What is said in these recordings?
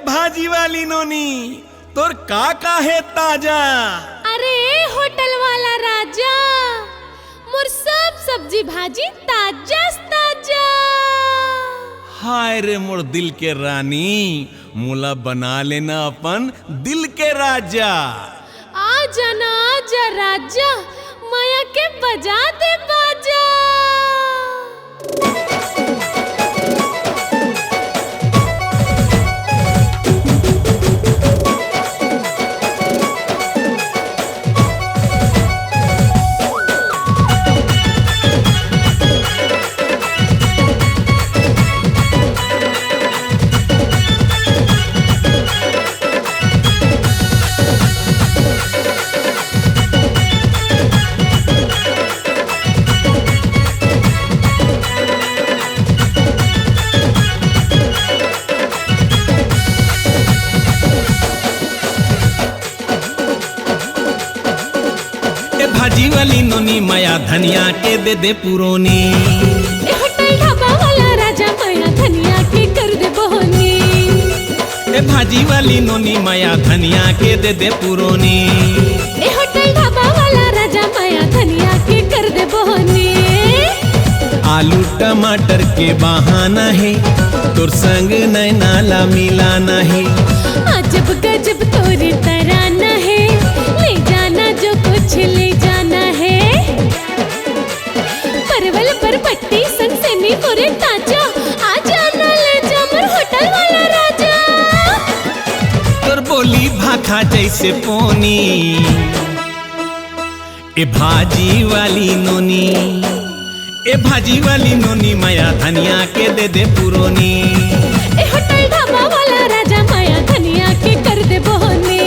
भाजी वाली नोनी तोर का है ताजा। अरे होटल वाला राजा मोर सब सब्जी भाजी ताजा ताजा। हाय रे मोर दिल के रानी, मोला बना लेना अपन दिल के राजा। आजा ना आजा राजा, माया के बजा दे बाजा। भाजी वाली नोनी माया धनिया के दे पुरोनी। ए होटल ढाबा वाला राजा माया धनिया के कर दे बहोनी। ए भाजी वाली नोनी माया धनिया के दे पुरोनी। ए होटल ढाबा वाला राजा माया धनिया के कर दे बहोनी। आलू टमाटर के बहाना है, तोर संग नैनाला मिलाना है। अजब गजब तोरी तराना है, ले जाना जो कुछ ले जाना है। परवल पर पट्टी संग से मी मोरे ताजा, आ जाना ले जा मोर होटल वाला राजा। तोर बोली भाखा जैसे पोनी। ए भाजी वाली नोनी, ए भाजी वाली नोनी माया धनिया के दे पुरोनी। ए होटल ढाबा वाला राजा माया धनिया के कर दे बहोनी।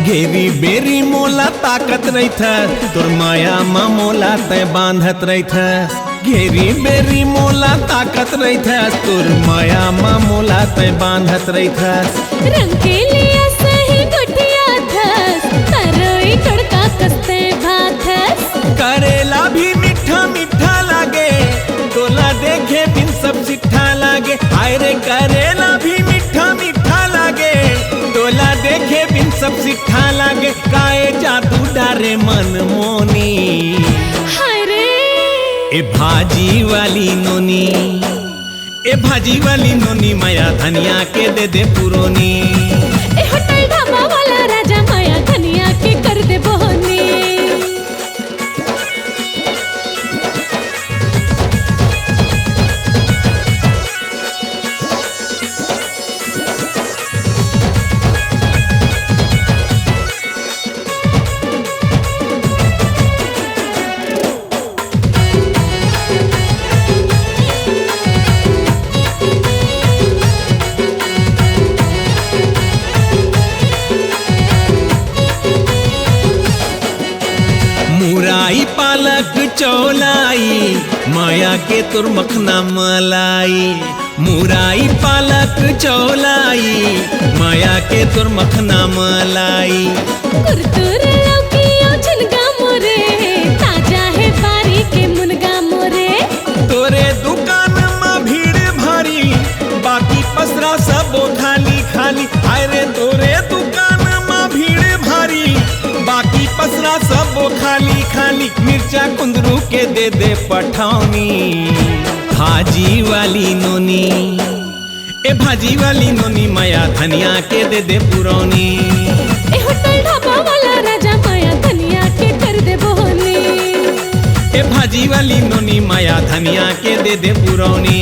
घेरी बेरी मोला ताकत रही था, तोर माया मा मोला तय बांधत रही था। घेरी बेरी मोला ताकत रही था, तोर माया मा मोला तय बांधत रही था। रंग के लिया सही गुटिया थस, तरोई तड़का कस्ते भाथस। करेला भी मीठा मीठा लागे, तोला देखे बिन सब सिट्ठा लागे। हाय रे करेला भी मीठा मीठा लागे, तोला देखे बिन सब सिट्ठा लागे। काए जादू डारे मन मोनी। हाय रे ए भाजी वाली नोनी, ए भाजी वाली नोनी माया धनिया के दे पुरोनी। ए होटल ढाबा वाला राजा माया धनिया के कर दे बहोनी। मुराई पालक चौलाई, माया के तुर मखना मलाई। मुराई पालक चौलाई, माया के तुर मखना मलाई। कुरकुर लौकिया झुनगा मोरे, ताजा है बारी के मुनगा मोरे। तोरे दुकान में भीड़ भारी, बाकी पसरा सब खाली खाली। हाय रे तोरे दुकान में भीड़ भारी, बाकी पसरा सब खाली खाली। मिर्चा कुंदरू के दे पठौनी। भाजी वाली नोनी, ए भाजी वाली नोनी माया धनिया के दे पुरौनी। ए होटल ढाबा वाला राजा माया धनिया के कर दे बहोनी। ए भाजी वाली नोनी माया धनिया के दे पुरौनी।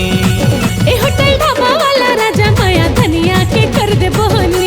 ए होटल ढाबा वाला राजा माया धनिया के कर दे बहोनी।